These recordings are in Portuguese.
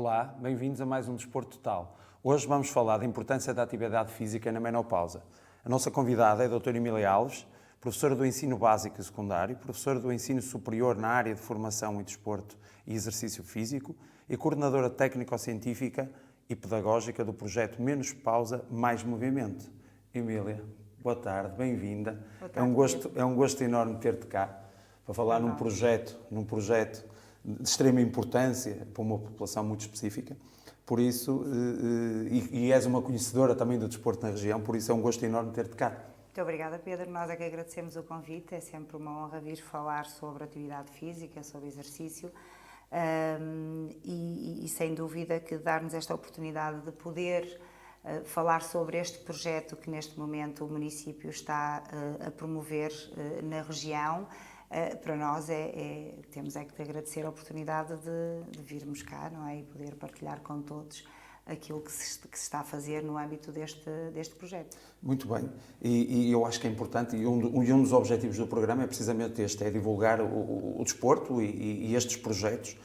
Olá, bem-vindos a mais um Desporto Total. Hoje vamos falar da importância da atividade física na menopausa. A nossa convidada é a doutora Emília Alves, professora do ensino básico e secundário, professora do ensino superior na área de formação e desporto e exercício físico e coordenadora técnico-científica e pedagógica do projeto Menos Pausa, Mais Movimento. Emília, boa tarde, bem-vinda. É um gosto enorme ter-te cá para falar num projeto de extrema importância para uma população muito específica. Por isso, e és uma conhecedora também do desporto na região, por isso é um gosto enorme ter-te cá. Muito obrigada, Pedro. Nós é que agradecemos o convite. É sempre uma honra vir falar sobre atividade física, sobre exercício e sem dúvida que dar-nos esta oportunidade de poder falar sobre este projeto que neste momento o município está a promover na região. Para nós temos que te agradecer a oportunidade de virmos cá, não é? E poder partilhar com todos aquilo que se está a fazer no âmbito deste projeto. Muito bem, e eu acho que é importante, e um dos objetivos do programa é precisamente este, é divulgar o desporto e estes projetos,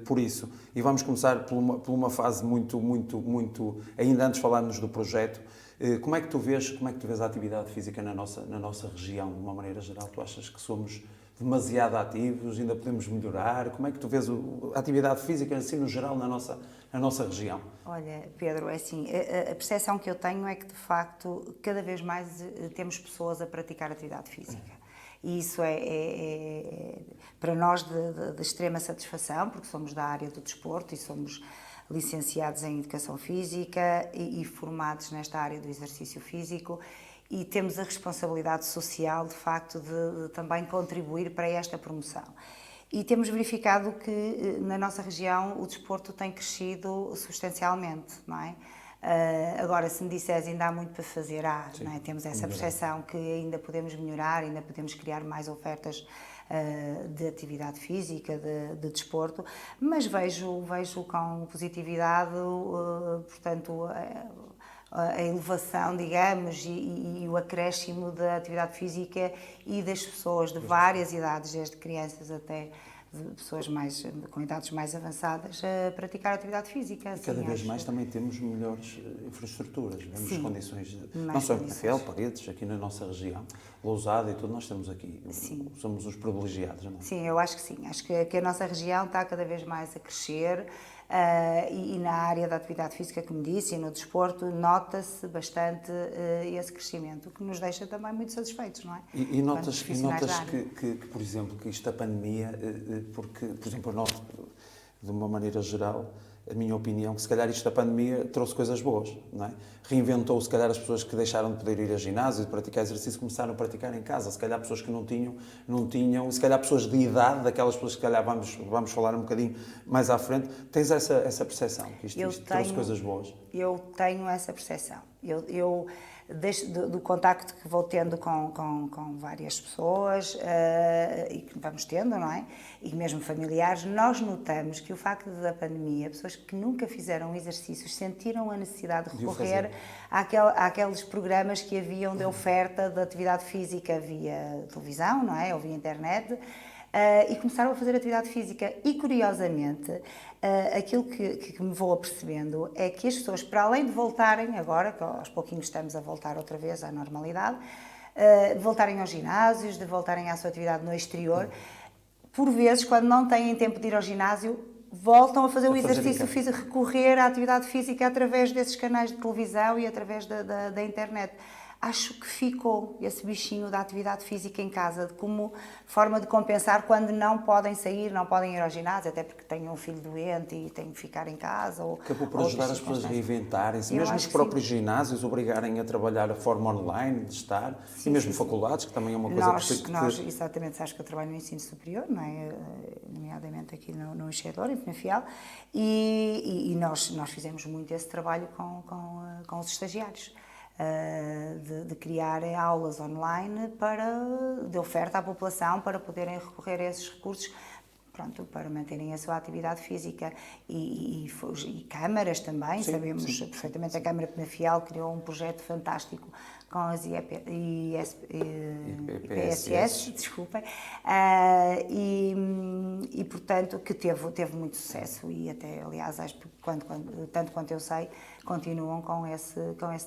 por isso. E vamos começar por uma fase muito, ainda antes de falarmos do projeto. Como é que tu vês a atividade física na nossa região, de uma maneira geral? Tu achas que somos demasiado ativos, ainda podemos melhorar? Como é que tu vês a atividade física assim no geral na nossa região? Olha, Pedro, é assim, a percepção que eu tenho é que de facto cada vez mais temos pessoas a praticar atividade física. E isso é para nós de extrema satisfação, porque somos da área do desporto e somos licenciados em Educação Física e formados nesta área do exercício físico e temos a responsabilidade social, de facto, de também contribuir para esta promoção. E temos verificado que na nossa região o desporto tem crescido substancialmente, não é? Agora, se me disseres ainda há muito para fazer, não é? Temos essa percepção que ainda podemos melhorar, ainda podemos criar mais ofertas de atividade física, de desporto, mas vejo com positividade, portanto, a elevação, digamos, e o acréscimo da atividade física e das pessoas de várias idades, desde crianças até pessoas com idades mais avançadas, a praticar atividade física. E cada vez mais também temos melhores infraestruturas, vemos condições, não só em Penafiel, Paredes, aqui na nossa região, Lousada e tudo, nós temos aqui, somos os privilegiados, não é? Sim, eu acho que sim, acho que a nossa região está cada vez mais a crescer e na área da atividade física, como disse, e no desporto, nota-se bastante esse crescimento, o que nos deixa também muito satisfeitos, não é? E notas que, por exemplo, que isto da pandemia, porque, por exemplo, eu noto, de uma maneira geral, a minha opinião, que se calhar isto da pandemia trouxe coisas boas, não é? Reinventou, se calhar, as pessoas que deixaram de poder ir a ginásio, de praticar exercício, começaram a praticar em casa. Se calhar pessoas que não tinham, se calhar pessoas de idade, daquelas pessoas que, se calhar, vamos falar um bocadinho mais à frente. Tens essa percepção, que isto trouxe coisas boas? Eu tenho essa percepção. Do contacto que vou tendo com várias pessoas e que vamos tendo, não é? E mesmo familiares, nós notamos que o facto da pandemia, pessoas que nunca fizeram exercícios sentiram a necessidade de recorrer àqueles programas que haviam de oferta de atividade física via televisão, não é? Ou via internet. E começaram a fazer atividade física e, curiosamente, aquilo que me vou apercebendo é que as pessoas, para além de voltarem agora, que aos pouquinhos estamos a voltar outra vez à normalidade, de voltarem aos ginásios, de voltarem à sua atividade no exterior, por vezes, quando não têm tempo de ir ao ginásio, voltam a fazer o exercício físico, recorrer à atividade física através desses canais de televisão e através da internet. Acho que ficou esse bichinho da atividade física em casa como forma de compensar quando não podem sair, não podem ir ao ginásio, até porque têm um filho doente e têm que ficar em casa. Acabou por ajudar as pessoas a reinventarem-se, mesmo os próprios ginásios obrigarem a trabalhar a forma online de estar, e mesmo faculdades, que também é uma coisa nós, exatamente, sabes que eu trabalho no ensino superior, não é? Nomeadamente aqui no Enchedor, em Penafiel, e nós fizemos muito esse trabalho com os estagiários. De criar aulas online de oferta à população para poderem recorrer a esses recursos, para manterem a sua atividade física e câmaras também. Sabemos perfeitamente, a Câmara Penafiel criou um projeto fantástico com as IPSS, desculpem, e portanto que teve muito sucesso e até, aliás, acho que tanto quanto eu sei, continuam com esse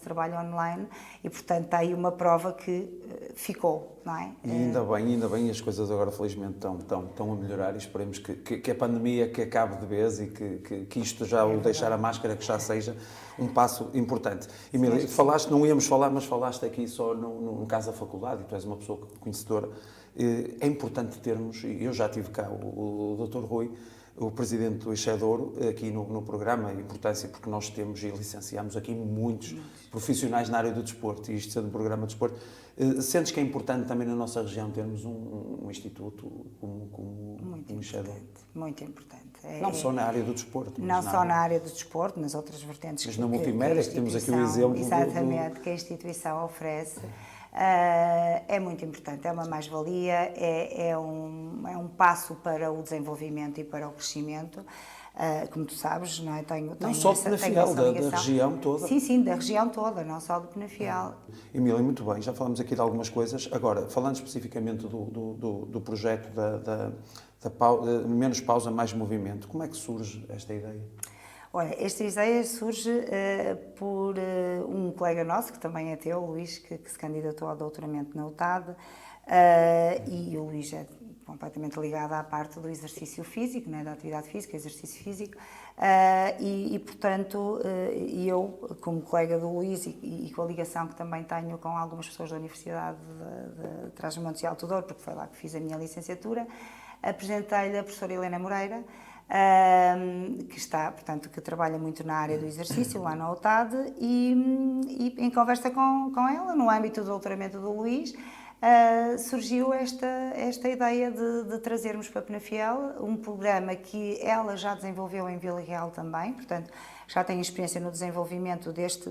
trabalho online e portanto está aí uma prova que ficou, não é? E ainda bem, as coisas agora felizmente estão a melhorar e esperemos que a pandemia que acabe de vez e que isto já o deixar a máscara, que já seja um passo importante. Emília, falaste, não íamos falar, mas falaste aqui só no caso da faculdade, e tu és uma pessoa conhecedora, é importante termos, e eu já tive cá o Dr. Rui, o presidente do Eixedouro, aqui no programa, a importância, porque nós temos e licenciamos aqui muitos profissionais na área do desporto, e isto sendo um programa de desporto, sentes que é importante também na nossa região termos um instituto como o Eixedouro? Muito importante. Não só na área do desporto. Não só na área do desporto, nas outras vertentes. Mas na multimédia, que temos aqui o exemplo. Exatamente, que a instituição oferece. É muito importante, é uma mais-valia, é um passo para o desenvolvimento e para o crescimento. Como tu sabes, não é? Não só de Penafiel, da região toda. Sim, da região toda, não só de Penafiel. Emília, muito bem, já falamos aqui de algumas coisas. Agora, falando especificamente do projeto da Menos Pausa, Mais Movimento, como é que surge esta ideia? Olha, esta ideia surge por um colega nosso, que também é teu, o Luís, que se candidatou ao doutoramento na UTAD, e o Luís é completamente ligado à parte do exercício físico, né, da atividade física, exercício físico, portanto, eu, como colega do Luís e com a ligação que também tenho com algumas pessoas da Universidade de Trás-os-Montes e Alto Douro, porque foi lá que fiz a minha licenciatura, apresentei-lhe a professora Helena Moreira, que trabalha muito na área do exercício, lá na UTAD, e em conversa com ela, no âmbito do doutoramento do Luís, surgiu esta ideia de trazermos para Penafiel um programa que ela já desenvolveu em Vila Real também, portanto, já tem experiência no desenvolvimento destes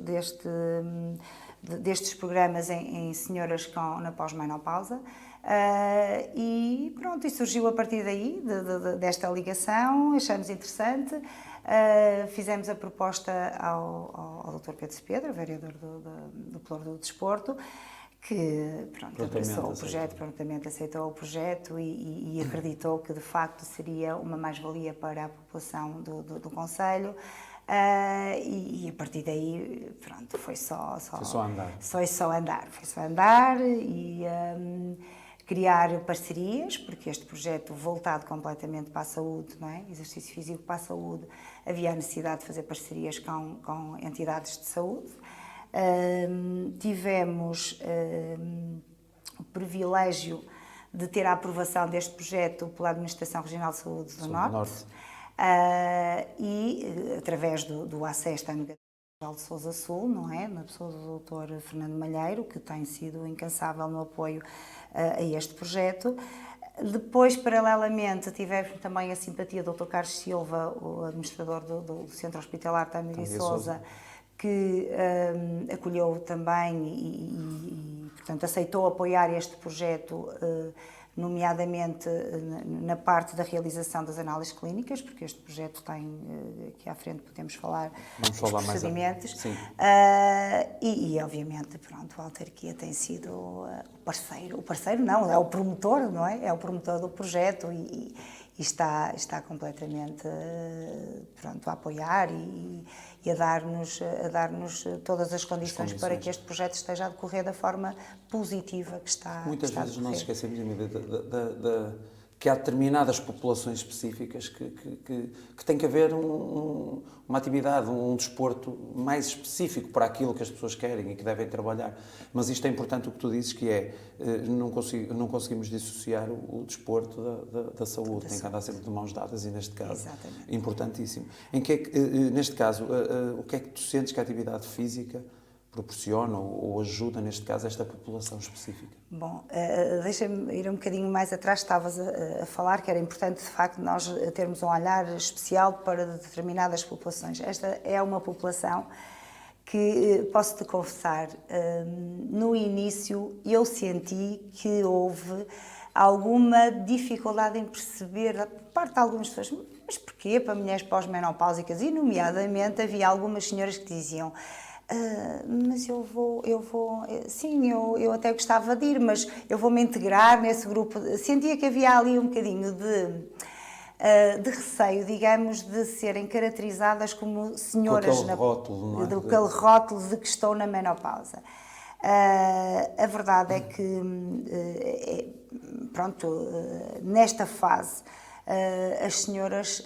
programas em senhoras na pós-menopausa. E pronto, e surgiu a partir daí, desta ligação, achamos interessante, fizemos a proposta ao Dr. Pedro Cepedra, vereador do Ploro do Desporto, que prontamente aceitou o projeto e acreditou que de facto seria uma mais-valia para a população do concelho. E a partir daí, pronto, foi só andar e criar parcerias, porque este projeto voltado completamente para a saúde, não é? Exercício físico para a saúde, havia a necessidade de fazer parcerias com entidades de saúde. Tivemos o privilégio de ter a aprovação deste projeto pela Administração Regional de Saúde do Norte. E através do acesso à de Sousa Sul, não é? Na pessoa do Dr. Fernando Malheiro, que tem sido incansável no apoio a este projeto. Depois, paralelamente, tivemos também a simpatia do Dr. Carlos Silva, o administrador do Centro Hospitalar Tâmega e Sousa, que acolheu também e, portanto, aceitou apoiar este projeto, nomeadamente na parte da realização das análises clínicas, porque este projeto tem, aqui à frente podemos falar dos procedimentos. E, obviamente, pronto, a autarquia tem sido o parceiro não, é o promotor, não é? É o promotor do projeto e está completamente pronto, a apoiar e a dar-nos todas as condições para que este projeto esteja a decorrer da forma positiva que está. Muitas vezes nós esquecemos que há determinadas populações específicas que tem que haver uma atividade, um desporto mais específico para aquilo que as pessoas querem e que devem trabalhar. Mas isto é importante o que tu dizes, que é, não conseguimos dissociar o desporto da saúde, tem que andar sempre de mãos dadas e neste caso, exatamente, importantíssimo. Neste caso, o que é que tu sentes que a atividade física proporciona ou ajuda, neste caso, esta população específica? Bom, deixa-me ir um bocadinho mais atrás. Estavas a falar que era importante, de facto, nós termos um olhar especial para determinadas populações. Esta é uma população que, posso-te confessar, no início eu senti que houve alguma dificuldade em perceber, por parte de algumas pessoas, mas porquê para mulheres pós-menopáusicas? E, nomeadamente, havia algumas senhoras que diziam: Mas sim, eu até gostava de ir, mas eu vou-me integrar nesse grupo. Sentia que havia ali um bocadinho de receio, digamos, de serem caracterizadas como senhoras... Com aquele rótulo, não é? Aquele rótulo de que estou na menopausa. A verdade é que, pronto, nesta fase, as senhoras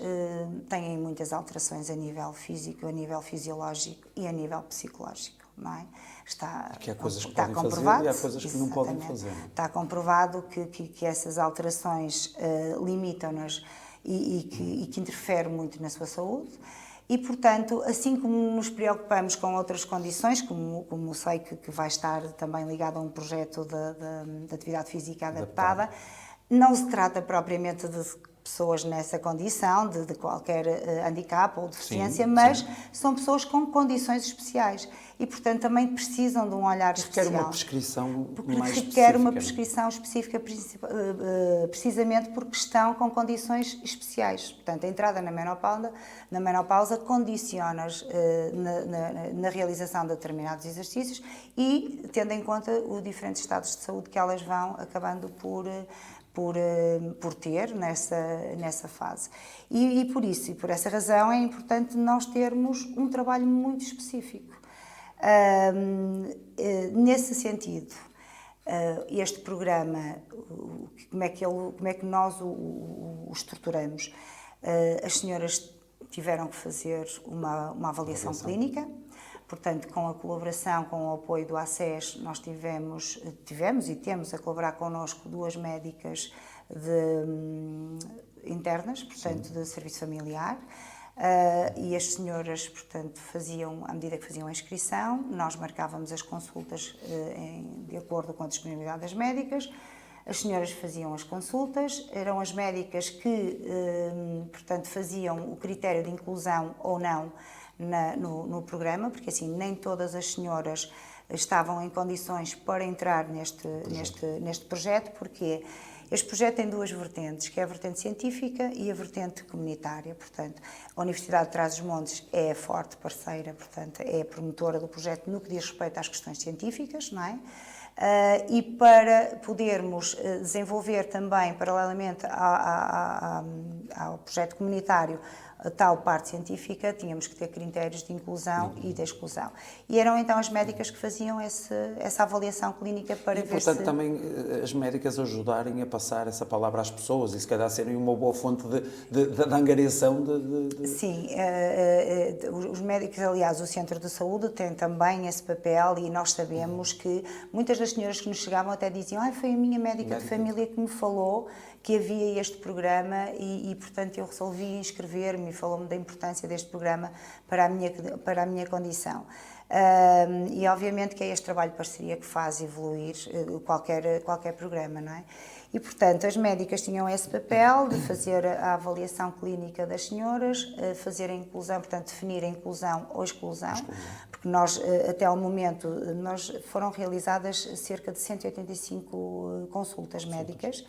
têm muitas alterações a nível físico, a nível fisiológico e a nível psicológico, não é? Que há coisas que está podem comprovado, fazer e há coisas que não podem fazer. Está comprovado que essas alterações limitam-nas e que interferem muito na sua saúde. E, portanto, assim como nos preocupamos com outras condições, como sei que vai estar também ligado a um projeto de atividade física adaptada, não se trata propriamente de pessoas nessa condição, de qualquer handicap ou deficiência, mas são pessoas com condições especiais e, portanto, também precisam de um olhar especial. Requer uma prescrição mais específica. Requer uma prescrição específica, precisamente porque estão com condições especiais. Portanto, a entrada na menopausa condiciona-as na realização de determinados exercícios e tendo em conta os diferentes estados de saúde que elas vão acabando por ter nessa fase. E por isso, e por essa razão, é importante nós termos um trabalho muito específico. Nesse sentido, este programa, como é que nós o estruturamos? As senhoras tiveram que fazer uma avaliação clínica. Portanto, com a colaboração, com o apoio do ACES, nós tivemos e temos a colaborar connosco 2 médicas internas, portanto, de serviço familiar, e as senhoras, portanto, à medida que faziam a inscrição, nós marcávamos as consultas de acordo com a disponibilidade das médicas. As senhoras faziam as consultas, eram as médicas que, portanto, faziam o critério de inclusão ou não no programa, porque assim nem todas as senhoras estavam em condições para entrar neste projeto, porque este projeto tem 2 vertentes, que é a vertente científica e a vertente comunitária. Portanto, a Universidade de Trás-os-Montes é a forte parceira, portanto, é a promotora do projeto no que diz respeito às questões científicas, não é? E para podermos desenvolver também, paralelamente ao projeto comunitário, a tal parte científica, tínhamos que ter critérios de inclusão e de exclusão. E eram então as médicas que faziam essa avaliação clínica para ver se... E, portanto, também as médicas ajudarem a passar essa palavra às pessoas e se calhar serem uma boa fonte de angariação de... Sim, os médicos, aliás, o Centro de Saúde tem também esse papel e nós sabemos que muitas das senhoras que nos chegavam até diziam foi a minha médica de família que me falou que havia este programa e portanto, eu resolvi inscrever-me e falou-me da importância deste programa para a minha condição. E obviamente que é este trabalho de parceria que faz evoluir qualquer programa, não é? E, portanto, as médicas tinham esse papel de fazer a avaliação clínica das senhoras, fazer a inclusão, portanto, definir a inclusão ou exclusão, porque nós, até ao momento, foram realizadas cerca de 185 consultas médicas,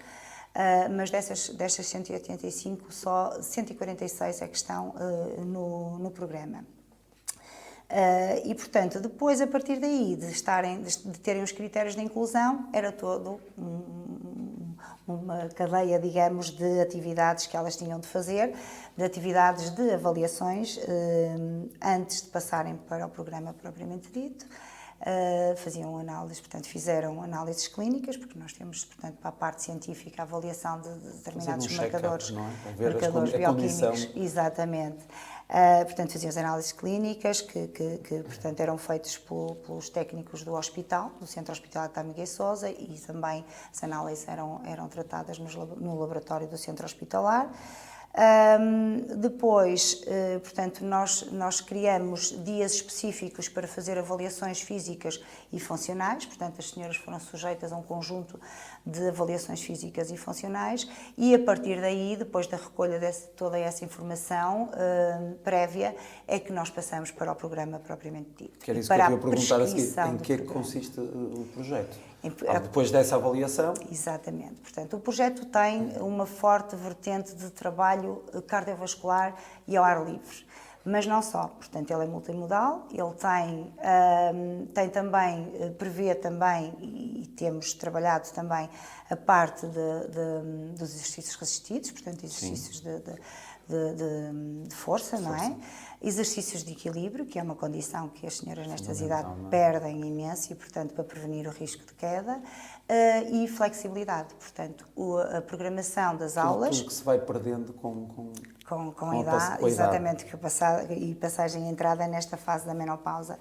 mas dessas 185, só 146 é que estão no programa. E, portanto, depois, a partir daí, de terem os critérios de inclusão, era todo uma cadeia, digamos, de atividades que elas tinham de fazer, de atividades de avaliações, antes de passarem para o programa propriamente dito. Faziam análises, portanto, fizeram análises clínicas, porque nós temos, portanto, para a parte científica, a avaliação de determinados marcadores, marcadores bioquímicos. Exatamente. Portanto, faziam as análises clínicas que portanto, eram feitas pelos técnicos do hospital, do Centro Hospitalar de Tâmega e Sousa, e também as análises eram tratadas no laboratório do Centro Hospitalar. Depois, portanto, nós criamos dias específicos para fazer avaliações físicas e funcionais, portanto, as senhoras foram sujeitas a um conjunto de avaliações físicas e funcionais e, a partir daí, depois da recolha de toda essa informação prévia, é que nós passamos para o programa propriamente dito. Que era isso que eu ia perguntar a seguir, em que é que consiste o projeto? Depois dessa avaliação? Exatamente. Portanto, o projeto tem uma forte vertente de trabalho cardiovascular e ao ar livre. mas não só. Portanto, ele é multimodal, ele tem também, prevê também, e temos trabalhado também a parte dos exercícios resistidos, portanto, exercícios de força, não é? Exercícios de equilíbrio, que é uma condição que as senhoras nestas idades perdem imenso e, portanto, para prevenir o risco de queda, e flexibilidade, portanto, a programação das aulas... Tudo que se vai perdendo com a idade, exatamente, e passagem e entrada nesta fase da menopausa.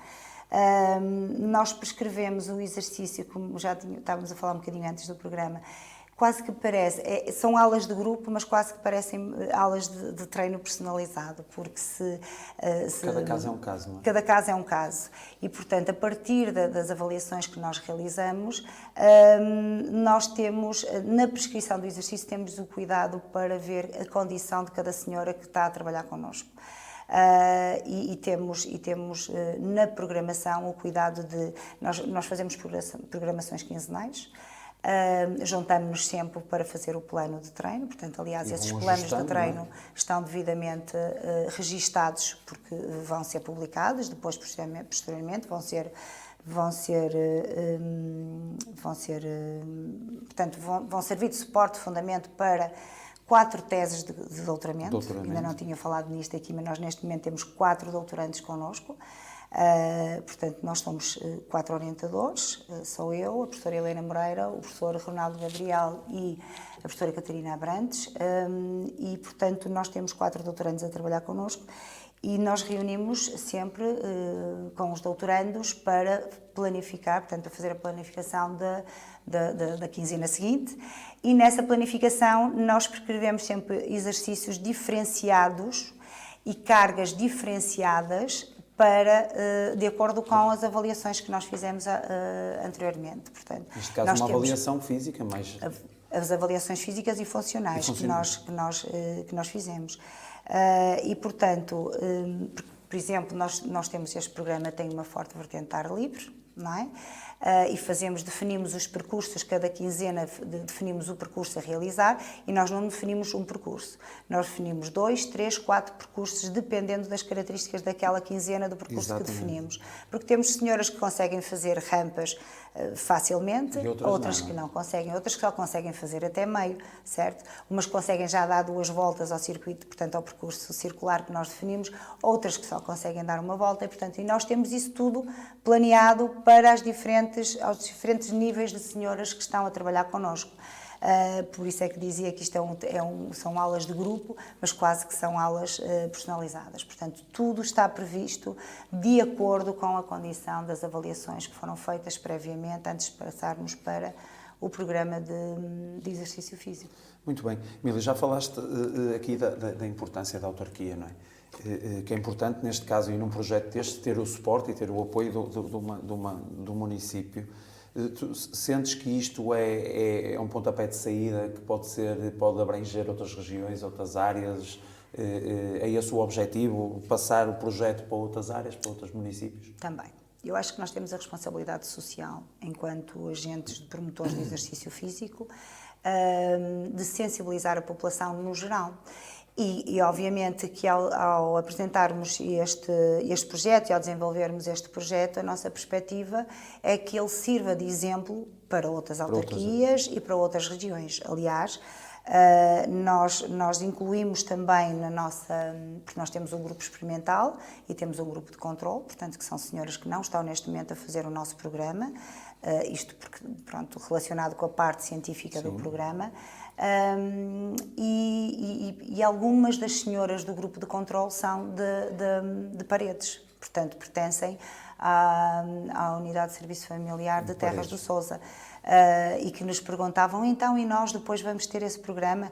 Nós prescrevemos o exercício, como já estávamos a falar um bocadinho antes do programa, quase que parece, são aulas de grupo, mas quase que parecem aulas de treino personalizado, porque cada caso é um caso, não é? Cada caso é um caso. E, portanto, a partir das avaliações que nós realizamos, nós temos, na prescrição do exercício, temos o cuidado para ver a condição de cada senhora que está a trabalhar connosco. E temos na programação o cuidado de... Nós fazemos programações quinzenais, juntamos-nos sempre para fazer o plano de treino, portanto, aliás, esses planos de treino estão devidamente registados, porque vão ser publicados, depois, posteriormente, vão servir de suporte, fundamento para 4 teses de doutoramento. Ainda não tinha falado nisto aqui, mas nós neste momento temos 4 doutorandos connosco. Portanto, nós somos 4 orientadores, sou eu, a professora Helena Moreira, o professor Ronaldo Gabriel e a professora Catarina Abrantes, e, portanto, nós temos 4 doutorandos a trabalhar connosco e nós reunimos sempre com os doutorandos para planificar, portanto, para fazer a planificação da quinzena seguinte, e nessa planificação nós prescrevemos sempre exercícios diferenciados e cargas diferenciadas de acordo com as avaliações que nós fizemos anteriormente. Portanto, neste caso, uma avaliação física, mas... As avaliações físicas e funcionais que nós fizemos. E, portanto, por exemplo, nós temos este programa, tem uma forte vertente de ar livre, não é? E definimos os percursos, cada quinzena definimos o percurso a realizar e nós não definimos um percurso. Nós definimos 2, 3, 4 percursos, dependendo das características daquela quinzena do percurso que definimos. Porque temos senhoras que conseguem fazer rampas facilmente, outras que não conseguem, outras que só conseguem fazer até meio, certo? Umas conseguem já dar 2 voltas ao circuito, portanto ao percurso circular que nós definimos, outras que só conseguem dar uma volta e, portanto, nós temos isso tudo planeado para aos diferentes níveis de senhoras que estão a trabalhar connosco. Por isso é que dizia que isto são aulas de grupo, mas quase que são aulas personalizadas. Portanto, tudo está previsto de acordo com a condição das avaliações que foram feitas previamente, antes de passarmos para o programa de exercício físico. Muito bem. Mili, já falaste aqui da importância da autarquia, não é? Que é importante, neste caso, e num projeto deste, ter o suporte e ter o apoio do município. Tu sentes que isto é um pontapé de saída que pode abranger outras regiões, outras áreas? É esse o objetivo, passar o projeto para outras áreas, para outros municípios? Também. Eu acho que nós temos a responsabilidade social, enquanto agentes de promotores do exercício físico, de sensibilizar a população no geral. E obviamente que ao apresentarmos este projeto e ao desenvolvermos este projeto, a nossa perspectiva é que ele sirva de exemplo para outras autarquias e para outras regiões. Aliás, nós incluímos também porque nós temos um grupo experimental e temos um grupo de controle, portanto que são senhoras que não estão neste momento a fazer o nosso programa, isto porque, pronto, relacionado com a parte científica do programa, e algumas das senhoras do grupo de controle são de Paredes, portanto pertencem à Unidade de Serviço Familiar de Terras do Sousa, e que nos perguntavam, então, e nós depois vamos ter esse programa?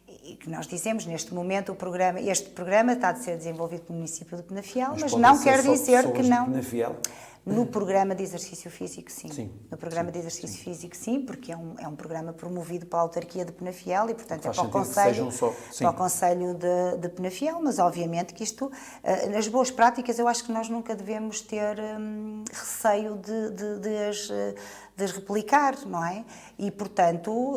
E que nós dizemos, neste momento, este programa está a ser desenvolvido no município de Penafiel, mas não quer dizer que não... No programa de exercício físico, sim. Sim. No programa de exercício físico, sim, porque é um programa promovido pela autarquia de Penafiel e, portanto, é para o Conselho, para o Conselho de Penafiel, mas obviamente que isto, nas boas práticas, eu acho que nós nunca devemos ter receio de as replicar, não é? E, portanto,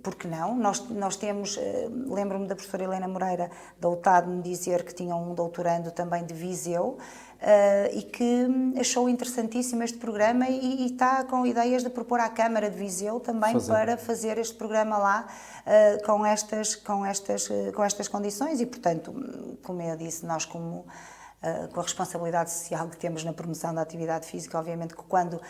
por que não? Nós temos, lembro-me da professora Helena Moreira da UTAD me dizer que tinha um doutorando também de Viseu, e que achou interessantíssimo este programa e está com ideias de propor à Câmara de Viseu também para fazer este programa lá com estas condições e, portanto, como eu disse, nós com a responsabilidade social que temos na promoção da atividade física, obviamente que quando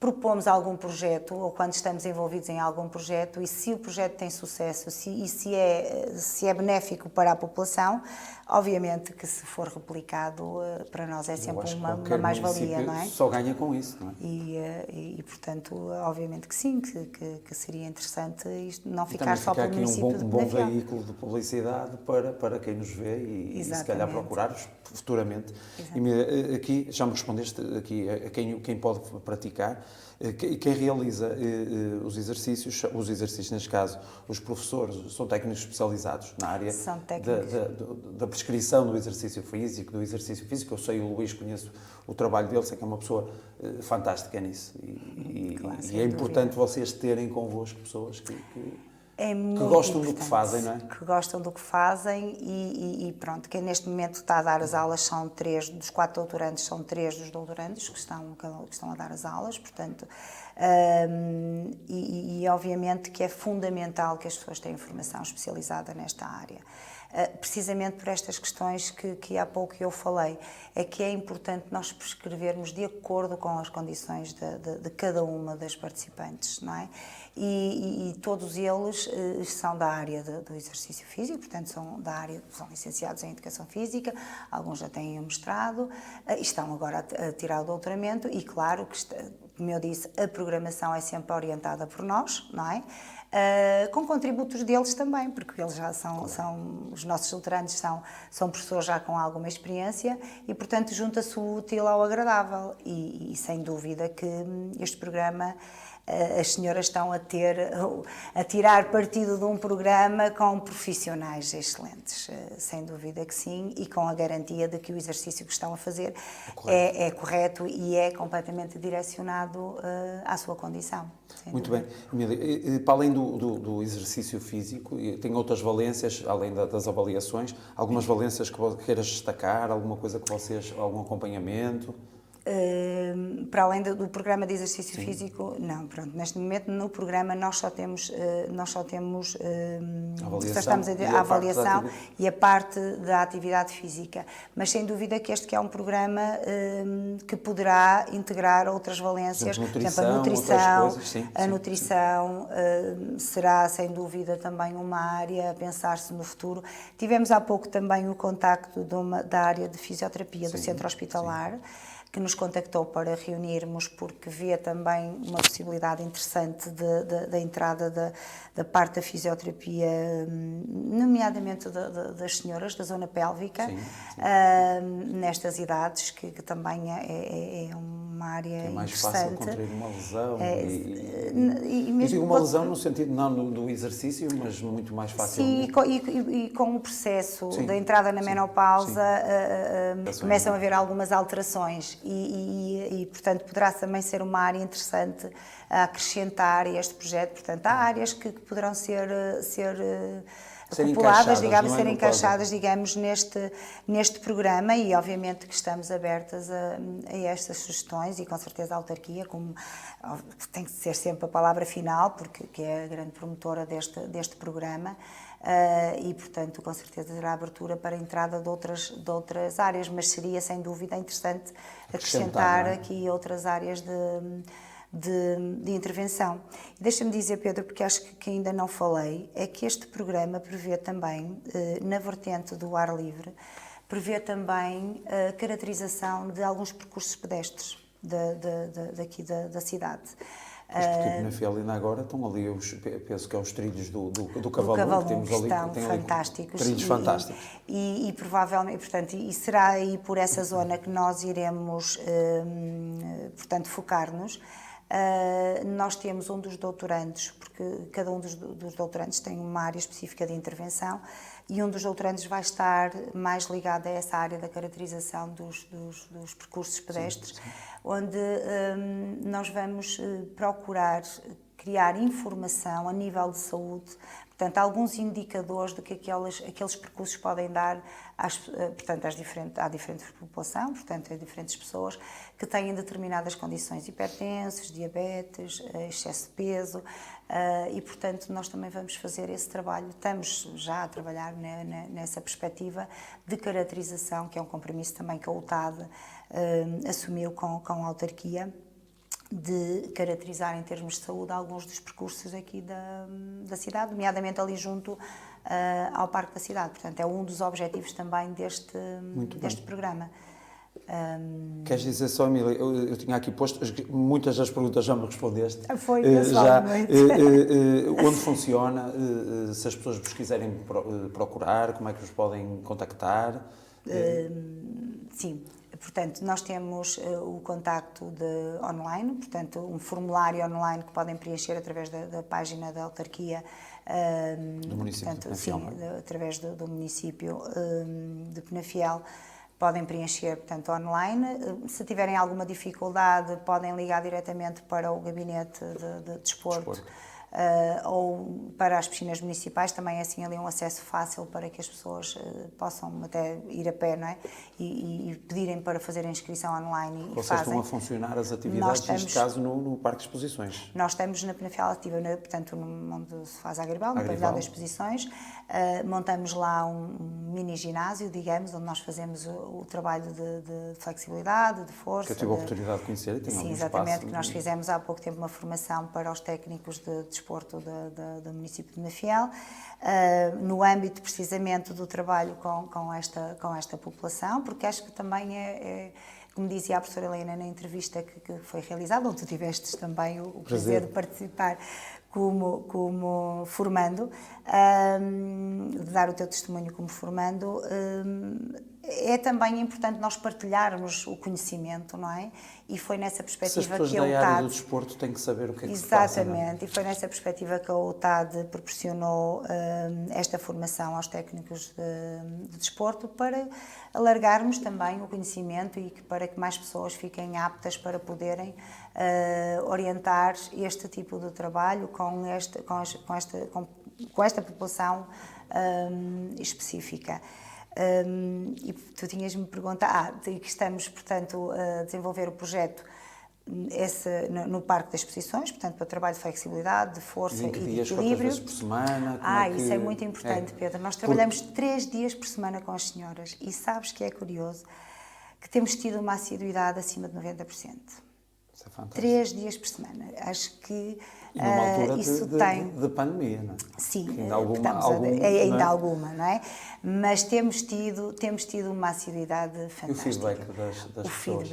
propomos algum projeto ou quando estamos envolvidos em algum projeto e se o projeto tem sucesso e se é benéfico para a população, obviamente que se for replicado para nós é sempre uma mais-valia, não é? Só ganha com isso, não é? E portanto, obviamente que sim, que seria interessante isto não ficar só pelo município de Penafiel. Um bom veículo de publicidade para quem nos vê e se calhar procurar-os futuramente. E aqui já me respondeste aqui a quem pode praticar. Quem realiza os exercícios, neste caso, os professores, são técnicos especializados na área da prescrição do exercício físico. Eu sei, o Luís, conheço o trabalho dele, sei que é uma pessoa fantástica nisso. E é importante vocês terem convosco pessoas que gostam do que fazem, não é? Que gostam do que fazem e pronto, quem neste momento está a dar as aulas são 3, dos 4 doutorandos, são 3 dos doutorandos que estão a dar as aulas, portanto, obviamente que é fundamental que as pessoas tenham formação especializada nesta área. Precisamente por estas questões que há pouco eu falei, é que é importante nós prescrevermos de acordo com as condições de cada uma das participantes, não é? E todos eles são da área do exercício físico, portanto são licenciados em Educação Física, alguns já têm o mestrado, estão agora a tirar o doutoramento e claro que, como eu disse, a programação é sempre orientada por nós, não é? Com contributos deles também, porque eles já são os nossos doutorandos são professores já com alguma experiência e, portanto, junta-se o útil ao agradável e sem dúvida que este programa as senhoras estão a tirar partido de um programa com profissionais excelentes, sem dúvida que sim, e com a garantia de que o exercício que estão a fazer é correto e é completamente direcionado à sua condição. Muito bem. Emília, para além do exercício físico, tem outras valências, além das avaliações, algumas valências que queiras destacar, alguma coisa que algum acompanhamento? Para além do programa de exercício físico, não, pronto, neste momento no programa nós só temos a avaliação e a parte da atividade física, mas sem dúvida que este que é um programa que poderá integrar outras valências, por exemplo, a nutrição será sem dúvida também uma área a pensar-se no futuro. Tivemos há pouco também o contacto da área de fisioterapia do centro hospitalar, que nos contactou para reunirmos porque vê também uma possibilidade interessante da entrada da parte da fisioterapia, nomeadamente das senhoras da zona pélvica, nestas idades, que também é uma área interessante. É mais fácil contrair uma lesão. E digo uma lesão no sentido não do exercício, mas muito mais fácil. Sim, e com o processo da entrada na menopausa começam a haver algumas alterações. E, portanto, poderá também ser uma área interessante a acrescentar a este projeto. Portanto, há áreas que poderão ser acopladas, digamos, ser encaixadas, digamos, neste programa e, obviamente, que estamos abertas a estas sugestões e, com certeza, a autarquia, como tem que ser sempre a palavra final, porque que é a grande promotora deste programa, e, portanto, com certeza terá abertura para a entrada de outras áreas, mas seria, sem dúvida, interessante acrescentar aqui outras áreas de intervenção. Deixa-me dizer, Pedro, porque acho que ainda não falei, é que este programa prevê também, na vertente do ar livre, prevê também a caracterização de alguns percursos pedestres daqui da cidade. Pois porque Penafiel ainda agora estão ali, penso que é os trilhos do Cavalo, que temos ali, estão tem fantásticos. Trilhos fantásticos. E provavelmente, portanto, e será aí por essa zona que nós iremos, portanto, focar-nos. Nós temos um dos doutorandos, porque cada um dos doutorandos tem uma área específica de intervenção, e um dos doutorandos vai estar mais ligado a essa área da caracterização dos percursos pedestres, sim. Onde nós vamos procurar criar informação a nível de saúde, portanto, alguns indicadores do que aqueles percursos podem dar à diferente população, portanto, a diferentes pessoas que têm determinadas condições, hipertensas, diabetes, excesso de peso, e, portanto, nós também vamos fazer esse trabalho. Estamos já a trabalhar nessa perspectiva de caracterização, que é um compromisso também que a UTAD assumiu com a autarquia, de caracterizar em termos de saúde alguns dos percursos aqui da cidade, nomeadamente ali junto ao Parque da Cidade. Portanto, é um dos objetivos também deste programa. Queres dizer só, Emília, eu tinha aqui posto, muitas das perguntas já me respondeste. Foi, pessoalmente. Onde funciona, se as pessoas vos quiserem procurar, como é que vos podem contactar? Sim. Portanto, nós temos o contacto online, portanto, um formulário online que podem preencher através da página da autarquia, do município de Penafiel, sim, através do município de Penafiel, podem preencher, portanto, online. Se tiverem alguma dificuldade, podem ligar diretamente para o gabinete de desporto. Ou para as piscinas municipais, também é assim ali um acesso fácil para que as pessoas possam até ir a pé, não é? E pedirem para fazer a inscrição online. Vocês estão a funcionar as atividades, neste caso, no Parque de Exposições? Nós estamos na Penafiel Ativa, portanto, onde se faz a Garibaldi, no pavilhão das exposições. Montamos lá um mini ginásio, digamos, onde nós fazemos o trabalho de flexibilidade, de força. Que eu tive a oportunidade de conhecer e tenho sim, exatamente, que nós fizemos há pouco tempo uma formação para os técnicos de desporto do município de Penafiel, no âmbito precisamente do trabalho com esta população, porque acho que também como dizia a professora Helena na entrevista que foi realizada, onde tu tiveste também o prazer de participar como formando, de dar o teu testemunho como formando, é também importante nós partilharmos o conhecimento, não é? E foi nessa perspectiva que a UTAD... da área do desporto têm que saber o que é que se passa. Exatamente, e foi nessa perspectiva que a UTAD proporcionou esta formação aos técnicos de desporto para alargarmos também o conhecimento e para que mais pessoas fiquem aptas para poderem orientar este tipo de trabalho com esta população específica. E tu tinhas-me perguntado, que estamos, portanto, a desenvolver o projeto no Parque das Exposições, portanto, para trabalho de flexibilidade, de força e de equilíbrio. Quantas vezes por semana? Isso é muito importante, Pedro. Nós trabalhamos 3 dias por semana com as senhoras e sabes que é curioso que temos tido uma assiduidade acima de 90%. Isso é fantástico. 3 dias por semana. Acho que e numa altura isso de pandemia, não é? Sim, ainda alguma, não é? Mas temos tido uma assiduidade fantástica. E o feedback das pessoas?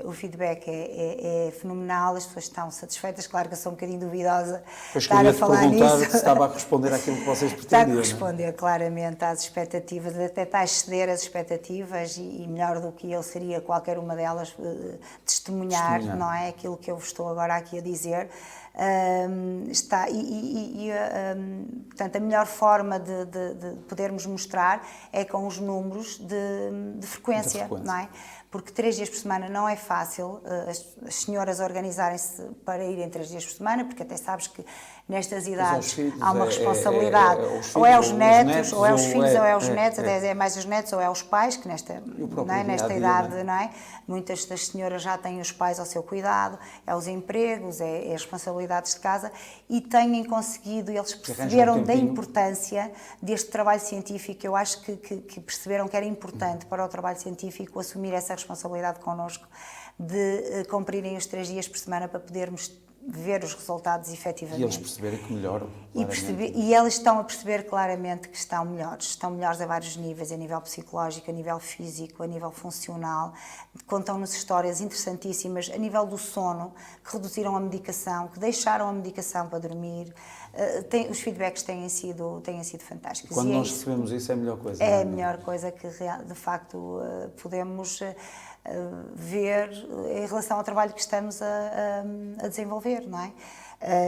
O feedback é fenomenal, as pessoas estão satisfeitas, claro que eu sou um bocadinho duvidosa estar a falar nisso. Se estava a responder àquilo que vocês pretendiam. Está a responder claramente às expectativas, até está a exceder as expectativas e melhor do que eu seria qualquer uma delas testemunhar, não é? Aquilo que eu estou agora aqui a dizer. Portanto, a melhor forma de podermos mostrar é com os números de frequência, não é? Porque 3 dias por semana não é fácil as senhoras organizarem-se para irem 3 dias por semana, porque até sabes que nestas idades há uma responsabilidade, ou é os netos, ou é os filhos, ou é os netos, até é mais os netos, ou é os pais, que nesta idade, não é? Muitas das senhoras já têm os pais ao seu cuidado, é os empregos, é as responsabilidades de casa, e têm conseguido, eles perceberam da importância deste trabalho científico. Eu acho que perceberam que era importante para o trabalho científico assumir essa responsabilidade connosco de cumprirem os 3 dias por semana para podermos ver os resultados efetivamente. E eles perceberem que melhoram. E eles estão a perceber claramente que estão melhores a vários níveis, a nível psicológico, a nível físico, a nível funcional. Contam-nos histórias interessantíssimas a nível do sono, que reduziram a medicação, que deixaram a medicação para dormir. Os feedbacks têm sido fantásticos. Quando nós recebemos isso é a melhor coisa. É a melhor coisa que de facto podemos ver em relação ao trabalho que estamos a desenvolver, não é?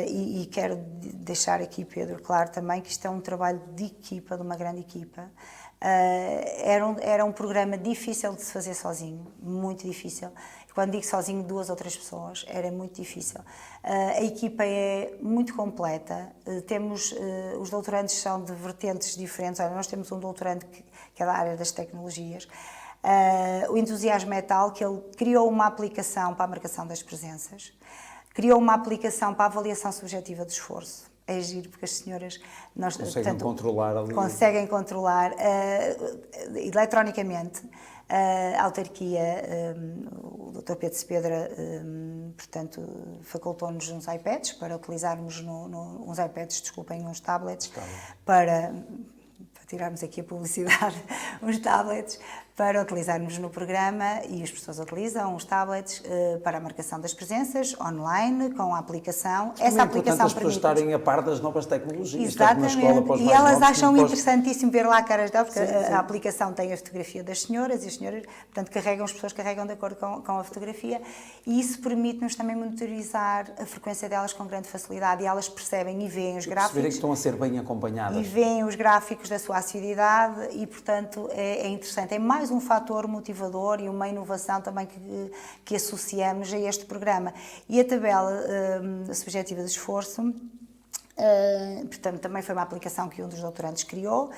E quero deixar aqui, Pedro, claro também que isto é um trabalho de equipa, de uma grande equipa. Era um programa difícil de se fazer sozinho, muito difícil. Quando digo sozinho, 2 ou 3 pessoas, era muito difícil. A equipa é muito completa, os doutorandos são de vertentes diferentes. Olha, nós temos um doutorando que é da área das tecnologias. O entusiasmo é tal que ele criou uma aplicação para a marcação das presenças, criou uma aplicação para a avaliação subjetiva do esforço. É giro, porque as senhoras conseguem controlar ali. Conseguem controlar eletronicamente. A autarquia, o Dr. Pedro Cepedra, portanto, facultou-nos uns iPads para utilizarmos uns iPads, desculpem, uns tablets, para tirarmos aqui a publicidade, uns tablets para utilizarmos no programa, e as pessoas utilizam os tablets para a marcação das presenças online, com a aplicação. Essa aplicação permite as pessoas estarem a par das novas tecnologias. Exatamente, e elas acham interessantíssimo ver lá a caras delas, porque a aplicação tem a fotografia das senhoras, e as senhoras, portanto, as pessoas carregam de acordo com a fotografia, e isso permite-nos também monitorizar a frequência delas com grande facilidade, e elas percebem e veem os gráficos. Perceberem que estão a ser bem acompanhadas. E veem os gráficos da sua assiduidade, e, portanto, é interessante. É mais um fator motivador e uma inovação também que associamos a este programa. E a tabela subjetiva de esforço, portanto, também foi uma aplicação que um dos doutorandos criou,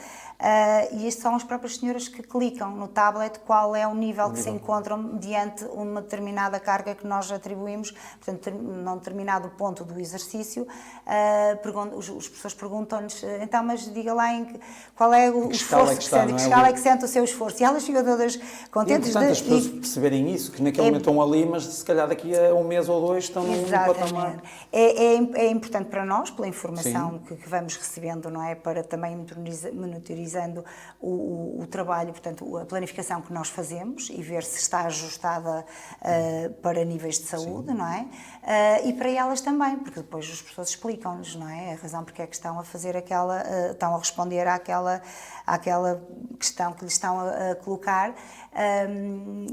e estas são as próprias senhoras que clicam no tablet qual é o nível que se encontram mediante uma determinada carga que nós atribuímos, portanto, num determinado ponto do exercício. As pessoas perguntam-nos, então, mas diga lá qual é o esforço que sente, que escala é que sente o seu esforço, e elas ficam todas contentes. É importante as pessoas perceberem isso, que naquele momento estão ali, mas se calhar daqui a 1 mês ou 2 estão num patamar. É importante para nós, pela informação que vamos recebendo, não é? Para também monitorizando o trabalho, portanto, a planificação que nós fazemos e ver se está ajustada para níveis de saúde, não é? E para elas também, porque depois as pessoas explicam-nos, não é? A razão porque é que estão a fazer estão a responder àquela questão que lhes estão a colocar,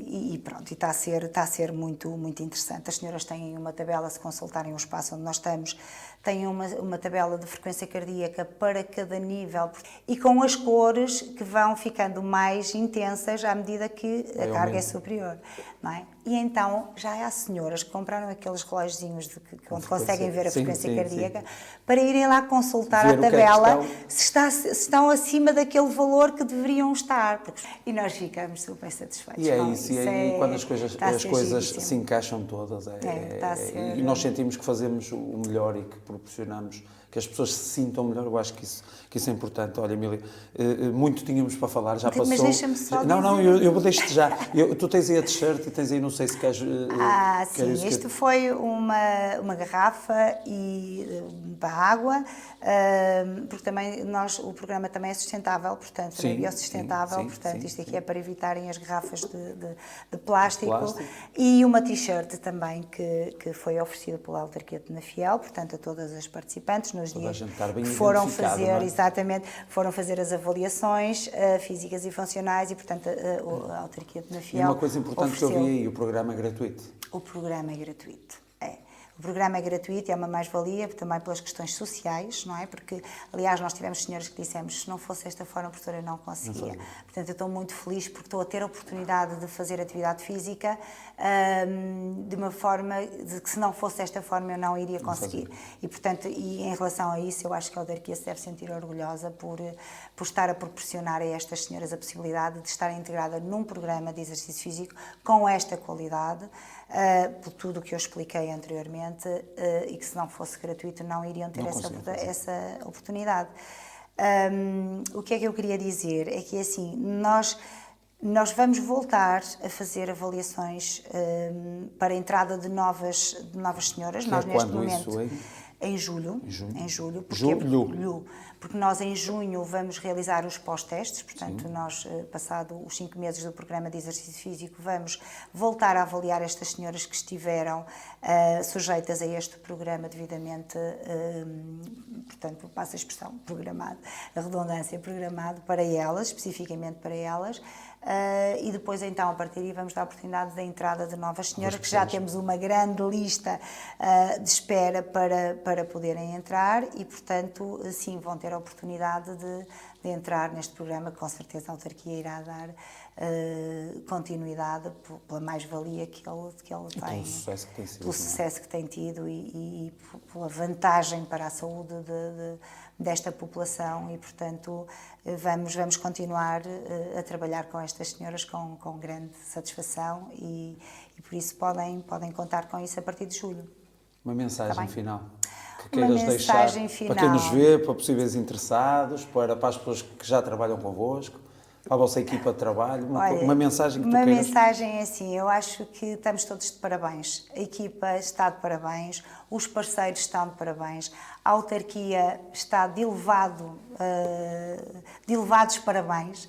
e pronto, e está a ser muito, muito interessante. As senhoras têm uma tabela, se consultarem o espaço onde nós estamos, têm uma tabela de frequência cardíaca para cada nível, e com as cores que vão ficando mais intensas à medida que a carga é superior, não é? E então já há senhoras que compraram aqueles relógiozinhos onde conseguem ver a frequência cardíaca, para irem lá consultar a tabela se estão acima daquele valor que deveriam estar. E nós ficamos super satisfeitos. E é isso, e quando as coisas se encaixam todas, e nós sentimos que fazemos o melhor e que proporcionamos que as pessoas se sintam melhor, eu acho que isso é importante. Olha, Emília, muito tínhamos para falar, já passou. Mas deixa-me só Não, eu deixo-te já. Tu tens aí a t-shirt e tens aí, não sei se queres... sim, isto foi uma garrafa para água, porque também o programa também é sustentável, portanto, também é biossustentável, portanto, isto aqui é para evitarem as garrafas de plástico. E uma t-shirt também que foi oferecida pela autarquia de Penafiel, portanto, a todas as participantes, nos dias que foram fazer as avaliações físicas e funcionais, e, portanto, a autarquia de Penafiel. E uma coisa importante que eu vi aí, o programa é gratuito. O programa é gratuito, O programa é gratuito e é uma mais-valia também pelas questões sociais, não é? Porque, aliás, nós tivemos senhoras que dissemos, se não fosse desta forma, a professora não conseguia. Portanto, eu estou muito feliz porque estou a ter a oportunidade de fazer atividade física de uma forma de que, se não fosse desta forma, eu não iria conseguir. E, portanto, em relação a isso, eu acho que a autarquia se deve sentir orgulhosa por estar a proporcionar a estas senhoras a possibilidade de estar integrada num programa de exercício físico com esta qualidade, por tudo o que eu expliquei anteriormente, e que, se não fosse gratuito, não iriam ter essa oportunidade. O que é que eu queria dizer? É que, assim, nós Nós vamos voltar a fazer avaliações para a entrada de novas senhoras. Que nós é neste quando momento isso, hein? em julho, Julho. porque nós em junho vamos realizar os pós-testes, portanto nós, passado os 5 meses do programa de exercício físico, vamos voltar a avaliar estas senhoras que estiveram sujeitas a este programa devidamente, portanto, passa a expressão, programado, a redundância, programado para elas, especificamente para elas. E depois então a partir daí vamos dar a oportunidade da entrada de novas senhoras, que já temos uma grande lista de espera para poderem entrar e portanto sim vão ter a oportunidade de entrar neste programa, que com certeza a autarquia irá dar continuidade pela mais-valia que ele tem, pelo sucesso que tem sido, pelo sucesso que tem tido e pela vantagem para a saúde desta população e, portanto, vamos continuar a trabalhar com estas senhoras com grande satisfação e por isso podem contar com isso a partir de julho. Uma mensagem Tá final que Uma queiras deixar mensagem final. para quem nos vê, para possíveis interessados, para as pessoas que já trabalham convosco, para a vossa equipa de trabalho, uma mensagem que tu uma queiras... mensagem é assim, eu acho que estamos todos de parabéns, a equipa está de parabéns, os parceiros estão de parabéns, a autarquia está de elevados parabéns.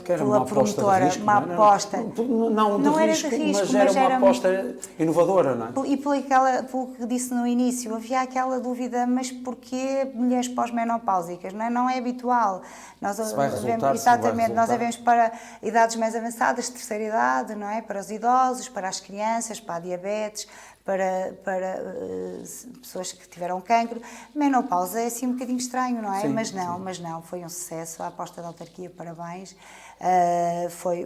Pela promotora, uma aposta. Não era de risco, mas era uma aposta inovadora, não é? E pelo que disse no início, havia aquela dúvida, mas porquê mulheres pós-menopáusicas? Não é habitual. Nós havemos para idades mais avançadas, terceira idade, não é? Para os idosos, para as crianças, para a diabetes, para pessoas que tiveram cancro. Menopausa é assim um bocadinho estranho, não é? Sim, mas não, foi um sucesso. A aposta da autarquia, parabéns.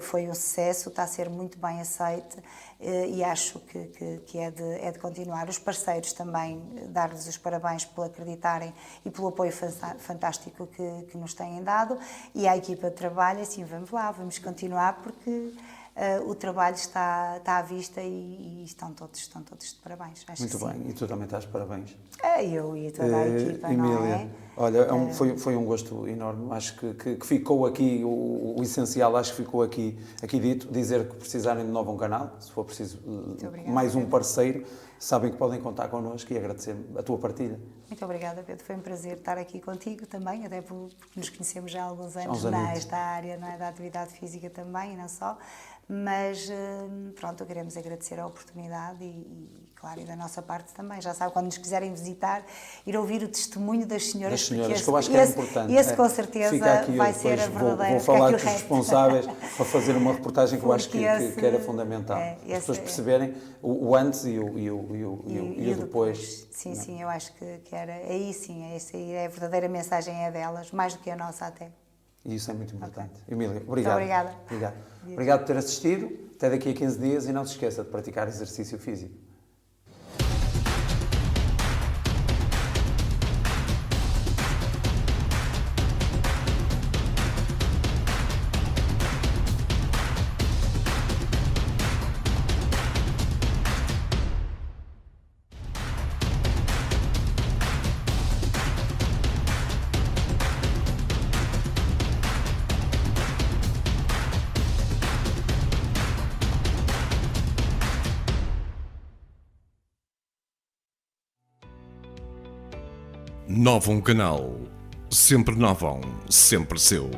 Foi um sucesso, está a ser muito bem aceite e acho que é de continuar. Os parceiros também, dar-lhes os parabéns por acreditarem e pelo apoio fantástico que nos têm dado. E à equipa de trabalho, assim, vamos lá, vamos continuar porque... o trabalho está à vista e estão todos de parabéns. Acho muito bem, e tu também estás de parabéns. Eu e toda a equipa, Emília, não é? Olha, foi um gosto enorme. Acho que ficou aqui, o essencial acho que ficou aqui dito, dizer que precisarem de novo um canal, se for preciso mais um parceiro, sabem que podem contar connosco e agradecer a tua partilha. Muito obrigada, Pedro. Foi um prazer estar aqui contigo também, até porque nos conhecemos já há alguns anos nesta área, não é, da atividade física também, e não só. Mas, pronto, queremos agradecer a oportunidade e, claro, e da nossa parte também. Já sabe, quando nos quiserem visitar, ir ouvir o testemunho das senhoras, que eu acho que é importante. Esse, com certeza, vai ser a verdadeira... Vou falar com os responsáveis para fazer uma reportagem que eu acho que era fundamental. As pessoas perceberem o antes e o depois. Sim, eu acho que era... Aí sim, essa aí é a verdadeira mensagem, é delas, mais do que a nossa até. E isso é muito importante. Emília, obrigado. Muito obrigada. Obrigado por ter assistido. Até daqui a 15 dias e não se esqueça de praticar exercício físico. Novum Canal. Sempre Novum, sempre seu.